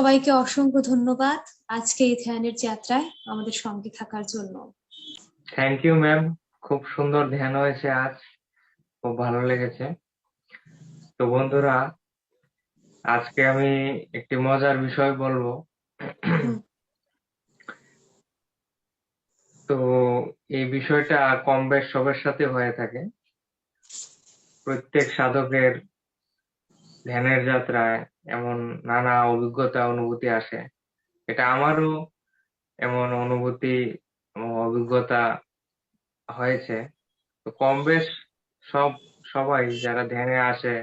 সবাইকে অসংখ্য ধন্যবাদ আজকে এই ধ্যানের যাত্রায় আমাদের সঙ্গে থাকার জন্য। থ্যাংক ইউ ম্যাম, খুব সুন্দর ধ্যান হয়েছে আজ, খুব ভালো লেগেছে। তো বন্ধুরা, আজকে আমি একটি মজার বিষয় বলবো। তো এই বিষয়টা কম বেশ সবার সাথে হয়ে থাকে। প্রত্যেক সাধকের ধ্যানের যাত্রায় এমন নানা অভিজ্ঞতা অনুভূতি আসে। এটা আমারও এমন অনুভূতি ও অভিজ্ঞতা হয়েছে। তো কম বেশ সবাই যারা ধ্যানে আসে,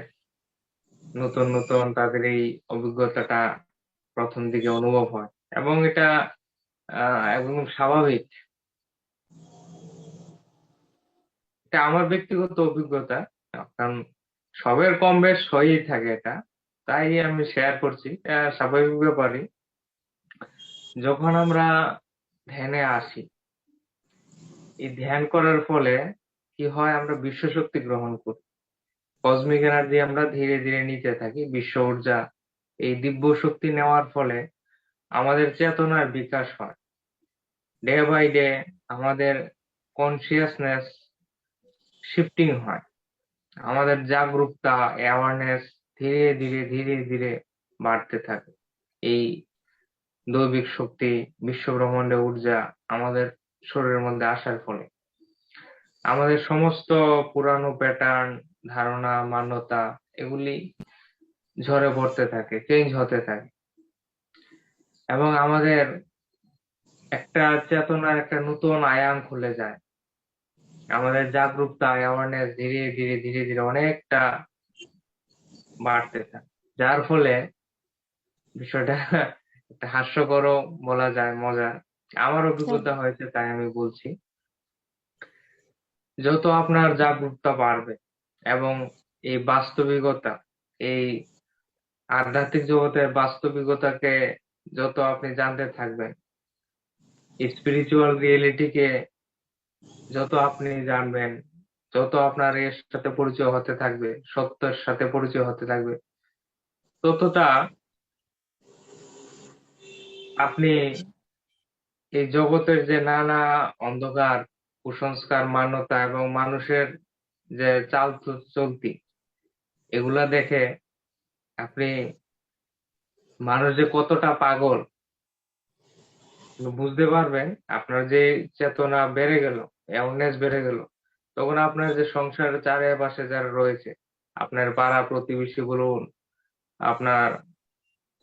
নতুন নতুন তাদের এই অভিজ্ঞতাটা প্রথম দিকে অনুভব হয়, এবং এটা একদম স্বাভাবিক। এটা আমার ব্যক্তিগত অভিজ্ঞতা, কারণ সবের কম বেশ হয়েই থাকে এটা, তাই আমি শেয়ার করছি। স্বাভাবিক ব্যাপারই। যখন আমরা ধ্যানে আসি, এই ধ্যান করার ফলে কি হয়, আমরা বিশ্ব শক্তি গ্রহণ করি, কসমিক এনার্জি আমরা ধীরে ধীরে নিতে থাকি, বিশ্ব ঊর্জা। এই দিব্য শক্তি নেওয়ার ফলে আমাদের চেতনার বিকাশ হয়। ডে বাই ডে আমাদের কনসিয়াসনেস শিফটিং হয়, আমাদের জাগরুকতা, অ্যাওয়ারনেস ধীরে ধীরে ধীরে ধীরে বাড়তে থাকে। এই দৈবিক শক্তি, বিশ্ব ব্রহ্মাণ্ডের ঊর্জা আমাদের শরীরের মধ্যে আসার ফলে আমাদের সমস্ত পুরানো প্যাটার্ন, ধারণা, মান্যতা এগুলি ঝরে পড়তে থাকে, চেঞ্জ হতে থাকে, এবং আমাদের একটা চেতনার একটা নতুন আয়াম খুলে যায়। আমাদের জাগরুকতা, অ্যাওয়ারনেস ধীরে ধীরে ধীরে ধীরে অনেকটা বাড়তে থাকে, যার ফলে বিষয়টা একটা হাস্যকরও বলা যায়, মজার। আমার অভিজ্ঞতা হয়েছে তাই আমি বলছি। যত আপনার জাগরুকতা বাড়বে এবং এই বাস্তবিকতা, এই আধ্যাত্মিক জগতের বাস্তবিকতাকে যত আপনি জানতে থাকবেন, স্পিরিচুয়াল রিয়েলিটিকে যত আপনি জানবেন, যত আপনার এর সাথে পরিচয় হতে থাকবে, সত্যের সাথে পরিচয় হতে থাকবে, ততটা আপনি এই জগতের যে নানা অন্ধকার, কুসংস্কার, মান্যতা এবং মানুষের যে চলতি, এগুলা দেখে আপনি মানুষ যে কতটা পাগল বুঝতে পারবেন। আপনার যে চেতনা বেড়ে গেল, অ্যাওয়ারনেস বেড়ে গেল, তখন আপনার যে সংসারের চারিপাশে যারা রয়েছে, আপনার পাড়া প্রতিবেশী বলুন, আপনার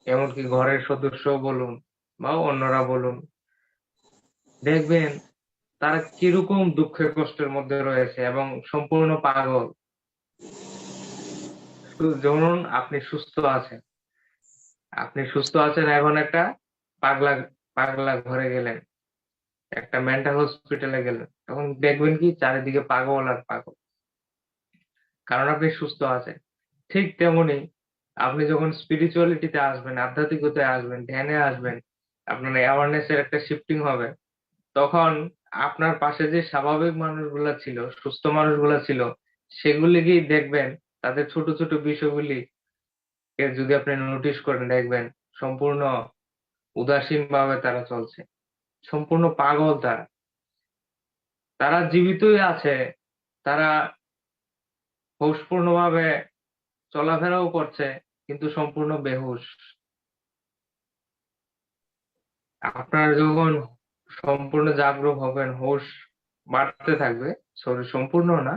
এমনকি ঘরের সদস্য বলুন বা অন্যরা বলুন, দেখবেন তারা কিরকম দুঃখের কষ্টের মধ্যে রয়েছে এবং সম্পূর্ণ পাগল। যেমন আপনি সুস্থ আছেন, এখন একটা পাগলা পাগলা ঘরে গেলেন, একটা মেন্টাল হসপিটালে গেলেন, তখন দেখবেন কি চারিদিকে পাগল আর পাগল, কারণ আপনি সুস্থ আছেন। ঠিক তেমনি আপনি যখন স্পিরিচুয়ালিটিতে আসবেন, আধ্যাত্মিকতায় আসবেন, ধ্যানে আসবেন, আপনার অ্যাওয়ারনেস এর একটা শিফটিং হবে, তখন আপনার পাশে যে স্বাভাবিক মানুষগুলা ছিল, সুস্থ মানুষগুলা ছিল, সেগুলিকেই দেখবেন, তাদের ছোট ছোট বিষয়গুলি যদি আপনি নোটিশ করেন, দেখবেন সম্পূর্ণ উদাসীন ভাবে তারা চলছে, সম্পূর্ণ পাগল। তারা তারা জীবিতই আছে, তারা হুঁশপূর্ণ ভাবে চলাফেরাও করছে, কিন্তু সম্পূর্ণ বেহুশ। আপনার যখন সম্পূর্ণ জাগরুক হবেন, হুঁশ বাড়তে থাকবে, শরীর সম্পূর্ণ না,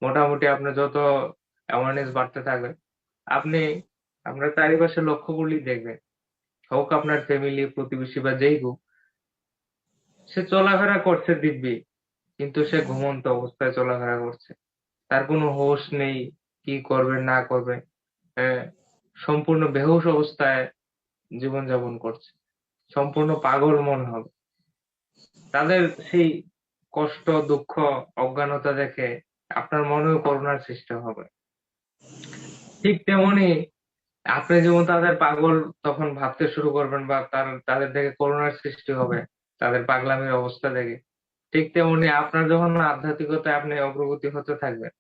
মোটামুটি আপনার যত অ্যাওয়ারনেস বাড়তে থাকবে, আপনি আপনার চারিপাশে লক্ষ্য করলেই দেখবেন, হোক আপনার ফ্যামিলি, প্রতিবেশী বা যেই হোক, সে চলাফেরা করছে দিব্যি, কিন্তু সে ঘুমন্ত অবস্থায় চলাফেরা করছে, তার কোনো হোশ নেই, কি করবে না করবে, আহ, সম্পূর্ণ বেহুশ অবস্থায় জীবনযাপন করছে, সম্পূর্ণ পাগল মনে হবে। তাদের সেই কষ্ট, দুঃখ, অজ্ঞানতা দেখে আপনার মনেও করুণার সৃষ্টি হবে। ঠিক তেমনি আপনি যেমন তাদের পাগল তখন ভাবতে শুরু করবেন, বা তাদের দেখে করুণার সৃষ্টি হবে, তাদের পাগলামির অবস্থা দেখে। ঠিক তেমনি আপনার যখন আধ্যাত্মিকতায় আপনি অগ্রগতি হতে থাকবেন,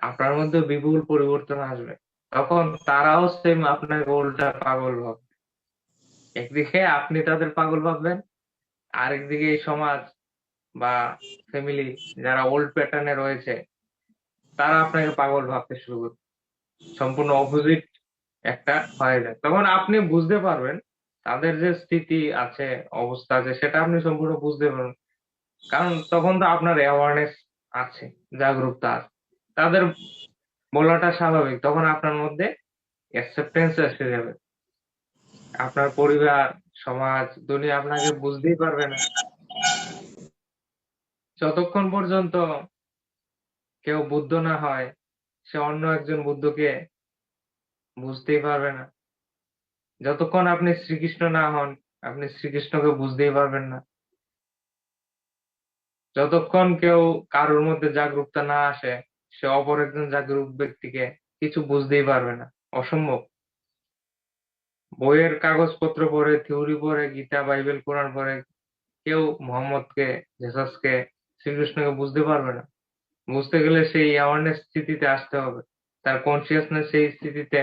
আপনার মধ্যে বিপুল পরিবর্তন আসবে, তখন তারাও সেম আপনাকে উল্টা পাগল ভাববে। একদিকে আপনি তাদের পাগল ভাববেন, আরেকদিকে এই সমাজ বা ফ্যামিলি যারা ওল্ড প্যাটার্নে রয়েছে তারা আপনাকে পাগল ভাবতে শুরু করবে। সম্পূর্ণ অপোজিট একটা হয়ে যায়। তখন আপনি বুঝতে পারবেন তাদের যে স্থিতি আছে, অবস্থা আছে, সেটা আপনি সম্পূর্ণ বুঝতে পারবেন। কারণ তখন তো আপনার অ্যাওয়ারনেস আছে, জাগরুকতা আছে। তাদের বলাটা স্বাভাবিক। তখন আপনার মধ্যে অ্যাকসেপ্টেন্স এসে যাবে। আপনার পরিবার, সমাজ, দুনিয়া আপনাকে বুঝতেই পারবে না। যতক্ষণ পর্যন্ত কেউ বুদ্ধ না হয়, সে অন্য একজন বুদ্ধকে বুঝতেই পারবে না। যতক্ষণ আপনি শ্রীকৃষ্ণ না হন, আপনি শ্রীকৃষ্ণকে বুঝতেই পারবেন না। যতক্ষণ কেউ কারোর মধ্যে জাগরুকতা না আসে, সে অপর একজন জাগরুক ব্যক্তিকে কিছু বুঝতেই পারবে না। অসম্ভব। বইয়ের কাগজপত্র পড়ে, থিওরি পড়ে, গীতা, বাইবেল, কোরআন পড়ে কেউ মোহাম্মদকে, জেসাসকে, শ্রীকৃষ্ণকে বুঝতে পারবে না। বুঝতে গেলে সেই অ্যাওয়ারনেস স্থিতিতে আসতে হবে, তার কনসিয়াসনেস সেই স্থিতিতে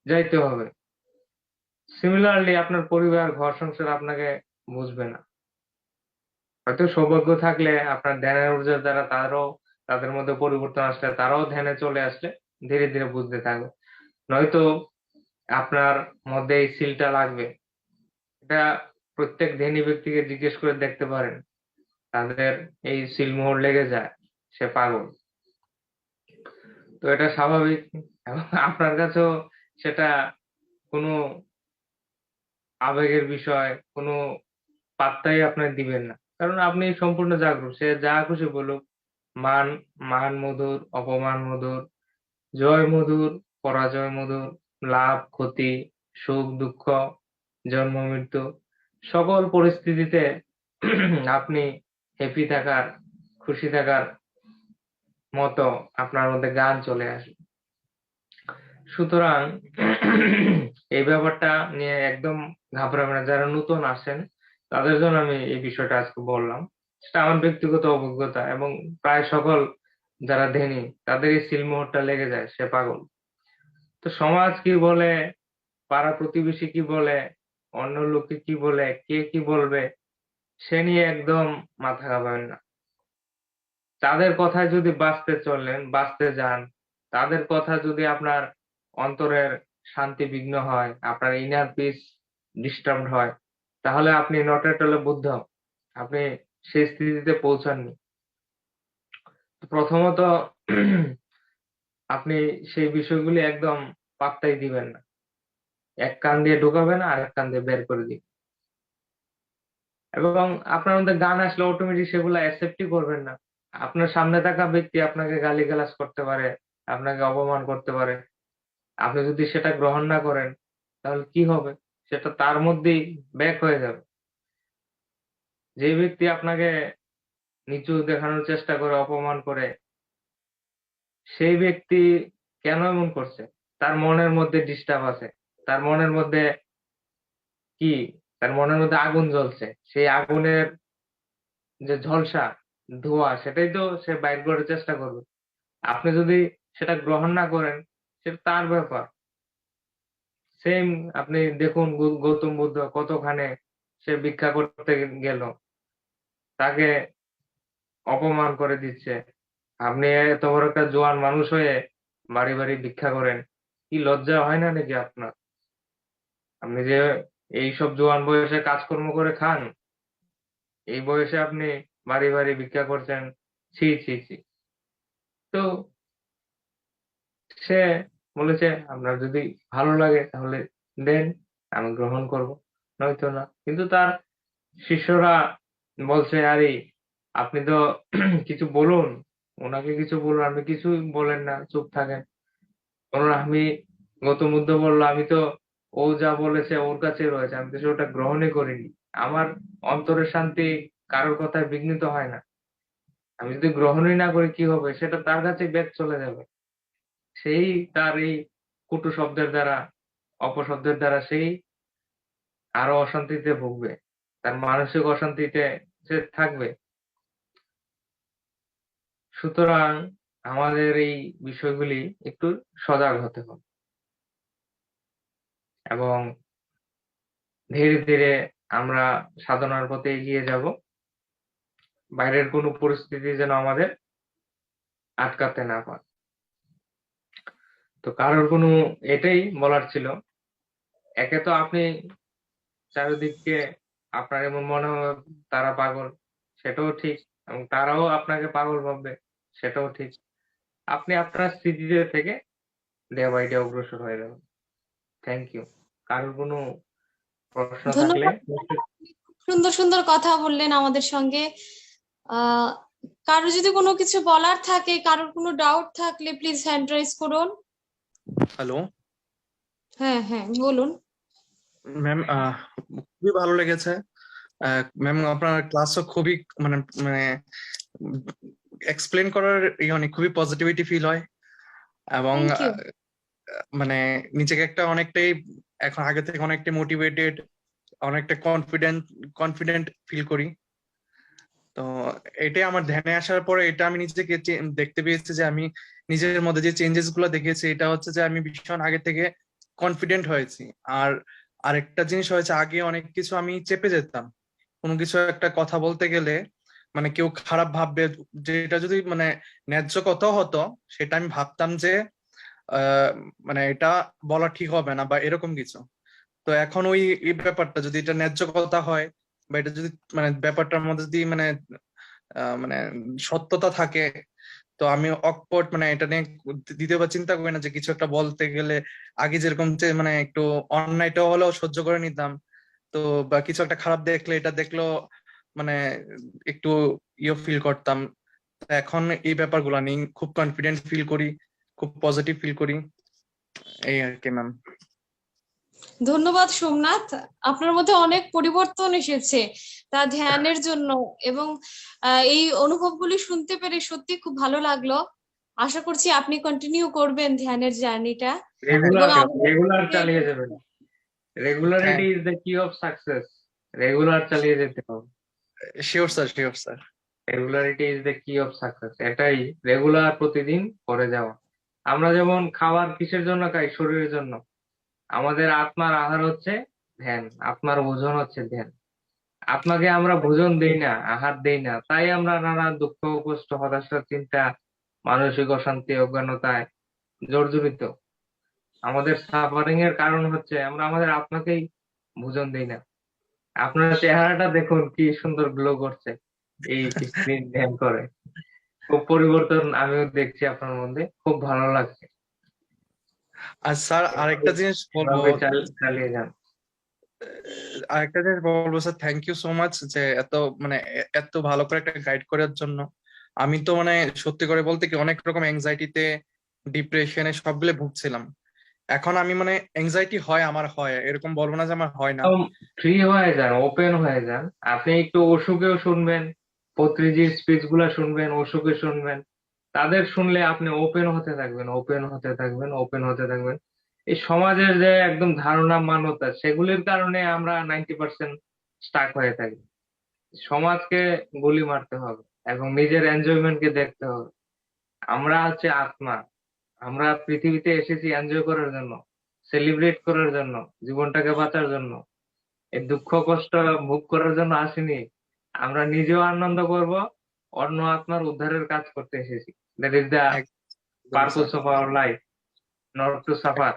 যাইতে হবে। সিমিলারলি আপনার পরিবার, ঘর সংসার আপনাকে বুঝবে না। হয়তো সৌভাগ্য থাকলে আপনার ধ্যানের ঊর্জার দ্বারা তাদের মধ্যে পরিবর্তন আসলে, তারাও ধ্যানে চলে আসলে ধীরে ধীরে বুঝতে থাকবে। নয়তো আপনার মধ্যে এই সিলটা লাগবে। এটা প্রত্যেক ধ্যানী ব্যক্তিকে জিজ্ঞেস করে দেখতে পারেন। তাদের এই সিলমোহর লেগে যায়, সে পাগল। তো এটা স্বাভাবিক, এবং আপনার কাছেও সেটা কোনো আবেগের বিষয়, কোনো পাত্তাই আপনি দিবেন না। কারণ আপনি সম্পূর্ণ জাগরুক। সে যা খুশি বলুক, মান মান মধুর, অপমান মধুর, জয় মধুর, পরাজয় মধুর, লাভ ক্ষতি, সুখ দুঃখ, জন্ম মৃত্যু, সকল পরিস্থিতিতে আপনি হ্যাপি থাকার, খুশি থাকার মতো আপনার মধ্যে গান চলে আসবে। সুতরাং এই ব্যাপারটা নিয়ে একদম ঘাবড়াবেন না। যারা নতুন আসেন তাদের জন্য আমি এই বিষয়টা আজকে বললাম। সেটা আমার ব্যক্তিগত অভিজ্ঞতা, এবং প্রায় সকল যারা ধ্যানী তাদের এই সিলমোহরটা লেগে যায়, সে পাগল। তো সমাজ কি বলে, পাড়া প্রতিবেশী কি বলে, অন্য লোকে কি বলে, কে কি বলবে, সে নিয়ে একদম মাথা ঘামাবেন না। তাদের কথায় যদি বাঁচতে যান, তাদের কথা যদি আপনার অন্তরের শান্তি বিঘ্ন হয়, আপনার ইনার পিস ডিস্টার্বড হয়, তাহলে আপনি নট এট অল বুদ্ধ, আপনি সেই স্থিতিতে পৌঁছাননি। তো প্রথমত আপনি সেই বিষয়গুলি একদম পাত্তাই দিবেন না। এক কান দিয়ে ঢোকাবেন আর এক কান দিয়ে বের করে দিবেন। এবং আপনার মধ্যে গান আসলে অটোমেটিক সেগুলো অ্যাকসেপ্টই করবেন না। আপনার সামনে থাকা ব্যক্তি আপনাকে গালিগালাজ করতে পারে, আপনাকে অপমান করতে পারে। আপনি যদি সেটা গ্রহণ না করেন, তাহলে কি হবে? সেটা তার মধ্যেই ব্যাক হয়ে যাবে। যে ব্যক্তি আপনাকে নিচু দেখানোর চেষ্টা করে, অপমান করে, সেই ব্যক্তি কেন এমন করছে? তার মনের মধ্যে ডিস্টার্ব আছে। তার মনের মধ্যে কি? তার মনের মধ্যে আগুন জ্বলছে। সেই আগুনের যে ঝলসা, ধোঁয়া, সেটাই তো সে বাইর করার চেষ্টা করবে। আপনি যদি সেটা গ্রহণ না করেন, সেটা তার ব্যাপার। সেম আপনি দেখুন, গৌতম বুদ্ধ কতখানে সে ভিক্ষা করতে গেল, তাকে অপমান করে দিচ্ছে। আপনি এত বড় একটা জোয়ান মানুষ হয়ে বাড়ি বাড়ি ভিক্ষা করেন, কি লজ্জা হয় না নাকি আপনার? আপনি যে এইসব জোয়ান বয়সে কাজকর্ম করে খান, এই বয়সে আপনি বাড়ি বাড়ি ভিক্ষা করছেন, ছি ছি ছি। তো সে বলেছে, আপনার যদি ভালো লাগে তাহলে দেন, আমি গ্রহণ করব, নয়তো না। কিন্তু তার শিষ্যরা বলছে, আরে আপনি তো কিছু বলুন, ওনাকে কিছু বলুন। আপনি কিছুই বলেন না, চুপ থাকেন। বলুন, আমি, গৌতম বুদ্ধ বললো, আমি তো ও যা বলেছে ওর কাছে রয়েছে, আমি তো সেটা গ্রহণই করিনি। আমার অন্তরের শান্তি কারোর কথায় বিঘ্নিত হয় না। আমি যদি গ্রহণই না করি কি হবে? সেটা তার কাছে ব্যাক চলে যাবে। সেই তার এই কটু শব্দের দ্বারা, অপশব্দের দ্বারা সেই আরো অশান্তিতে ভুগবে। তার মানসিক অশান্তিতে সে থাকবে। সুতরাং আমাদের এই বিষয়গুলি একটু সজাগ হতে হবে, এবং ধীরে ধীরে আমরা সাধনার পথে এগিয়ে যাব। বাইরের কোনো পরিস্থিতি যেন আমাদের আটকাতে না পারে। তো কারোর কোনো এটাই বলার ছিল। একে তো আপনি চারিদিককে আপনার এমন মনে হবে তারা পাগল, সেটাও ঠিক, এবং তারাও আপনাকে পাগল ভাববে, সেটাও ঠিক। আপনি আপনার স্মৃতিতে থেকে ডে বাই ডে অগ্রসর হয়ে যাবেন। Thank you. কারোর কোনো প্রশ্ন থাকলে ধন্যবাদ। খুব সুন্দর সুন্দর কথা বললেন আমাদের সঙ্গে। আহ কারো যদি কোনো কিছু বলার থাকে, কারোর কোনো ডাউট থাকলে প্লিজ হ্যান্ড রাইজ করুন। হ্যালো হ্যাঁ হ্যাঁ বলুন। ম্যাম, খুবই ভালো লেগেছে ম্যাম। আপনার ক্লাসও খুবই মানে মানে এক্সপ্লেন করার অনেক খুবই পজিটিভিটি ফিল হয়, এবং থ্যাংক ইউ। মানে নিজেকে একটা অনেকটাই এখন আগে থেকে অনেকটা মোটিভেটেড, অনেকটা কনফিডেন্ট কনফিডেন্ট ফিল করি। তো এটাই আমার ধ্যানে আসার পরে এটা আমি নিজেকে দেখতে পেয়েছি যে আমি নিজের মধ্যে যে চেঞ্জেস গুলো দেখেছি, এটা হচ্ছে যে আমি ভীষণ আগে থেকে কনফিডেন্ট হয়েছি। আর আরেকটা জিনিস হয়েছে, আগে অনেক কিছু আমি চেপে যেতাম। কোনো কিছু একটা কথা বলতে গেলে মানে কেউ খারাপ ভাববে, যেটা যদি মানে ন্যায্য কথা হতো সেটা আমি ভাবতাম যে আহ মানে এটা বলা ঠিক হবে না বা এরকম কিছু। তো এখন ওই এই ব্যাপারটা যদি এটা ন্যায্য কথা হয়, বা এটা যদি মানে ব্যাপারটার মধ্যে যদি মানে সত্যতা থাকে, তো আমি অকপট মানে এটা নিয়ে দ্বিতীয়বার চিন্তা করি না যে কিছু একটা বলতে গেলে। আগে যেরকম যে মানে একটু অন্যায়টা হলেও সহ্য করে নিতাম, তো বা কিছু একটা খারাপ দেখলে এটা দেখলেও মানে একটু ফিল করতাম। তো এখন এই ব্যাপারগুলো নিয়ে খুব কনফিডেন্ট ফিল করি, খুব পজিটিভ ফিল করি, এই আর কি ম্যাম। ধন্যবাদ সোমনাথ। আপনার মধ্যে অনেক পরিবর্তন এসেছে তা ধ্যানের জন্য, এবং এই অনুভবগুলি শুনতে পেরে সত্যি খুব ভালো লাগলো। আশা করছি আপনি কন্টিনিউ করবেন ধ্যানের জার্নিটা, এবং রেগুলার আমাদের রেগুলার চালিয়ে যাবেন। রেগুলারিটি ইজ দ্য কি অফ সাকসেস। রেগুলার চালিয়ে যেতে হবে। Sure sir, sure sir. Regularity is the কি অফ সাকসেস। এটাই রেগুলার প্রতিদিন করে যাওয়া। আমরা যেমন খাবার কিসের জন্য খাই? শরীরের জন্য। আমাদের আত্মার আহার হচ্ছে ধ্যান, আত্মার ভোজন হচ্ছে ধ্যান। আত্মাকে আমরা ভোজন দেই না, আহার দেই না, তাই আমরা নানা দুঃখ কষ্ট হতাশা চিন্তা মানসিক অশান্তি অজ্ঞানতায় জর্জরিত। আমাদের সাফারিং এর কারণ হচ্ছে আমরা আমাদের আত্মাকেই ভোজন দেই না। আপনার চেহারাটা দেখুন কি সুন্দর গ্লো করছে এই কিছুদিন ধ্যান করে। খুব পরিবর্তন আমিও দেখছি আপনার মধ্যে, খুব ভালো লাগছে। আর স্যার আরেকটা জিনিস বলবো, এভাবে চালিয়ে যান। আরেকটা জিনিস বলবো sir, thank you so much যে এত মানে এত ভালো করে একটা গাইড করার জন্য। আমি তো মানে সত্যি করে বলতে কি অনেক রকম অ্যাংজাইটিতে, ডিপ্রেশনে সবগুলো ভুগছিলাম। এখন আমি মানে অ্যাংজাইটি হয়, আমার হয়, এরকম বলবো না যে আমার হয় না। ফ্রি হয়ে যান, ওপেন হয়ে যান। আপনি একটু অসুখেও শুনবেন, পত্রিজির স্পিচ গুলা শুনবেন, অসুখে শুনবেন। তাদের শুনলে আপনি ওপেন হতে থাকবেন, ওপেন হতে থাকবেন, ওপেন হতে থাকবেন। এই সমাজের যে একদম ধারণা মান্যতা, সেগুলির কারণে আমরা 90% স্টাক হয়ে থাকি। সমাজকে গুলি মারতে হবে এবং নিজের এনজয়মেন্টকে দেখতে হবে। আমরা হচ্ছে আত্মা। আমরা পৃথিবীতে এসেছি এনজয় করার জন্য, সেলিব্রেট করার জন্য, জীবনটাকে বাঁচার জন্য। এই দুঃখ কষ্ট ভোগ করার জন্য আসিনি। আমরা নিজেও আনন্দ করব, অন্য আত্মার উদ্ধারের কাজ করতে এসেছি। দ্যাট ইজ দ্য একদম sir, purpose of our life, not to suffer.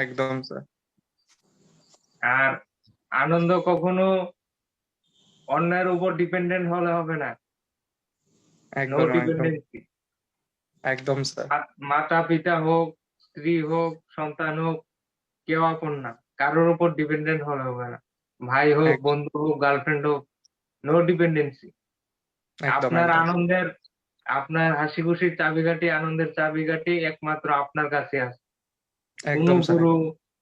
একদম স্যার। আর আনন্দ কখনো অন্যের উপর ডিপেন্ডেন্ট হলে হবে না। নো একদম একদম ডিপেন্ডেন্সি। একদম স্যার। মাতা পিতা হোক, স্ত্রী হোক, সন্তান হোক, কেউ আপন না। কারোর উপর ডিপেন্ডেন্ট হলে হবে না। ভাই হোক, বন্ধু হোক, গার্লফ্রেন্ড হোক, নো ডিপেন্ডেন্সি। একদম আপনার একদম আনন্দের, আপনার হাসি খুশির চাবিকাঠি, আনন্দের চাবিকাঠি একমাত্র আপনার কাছে আছে। কোনো একদম স্যার। গুরু,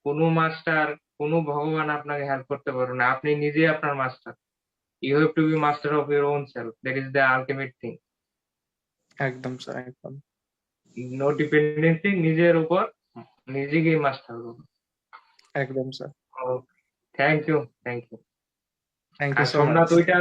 কোনো মাস্টার, কোনো ভগবান আপনাকে হেল্প করতে পারবে না। আপনি নিজেই আপনার master. You have to be master of your own self. That is the ultimate thing. একদম স্যার, একদম। নো ডিপেন্ডেন্সি, নিজের উপর নিজেকেই মাস্টার করুন। একদম sir. Thank you, thank you. Thank আর ইউ সো মাচ। সোমনাথ, ওইটা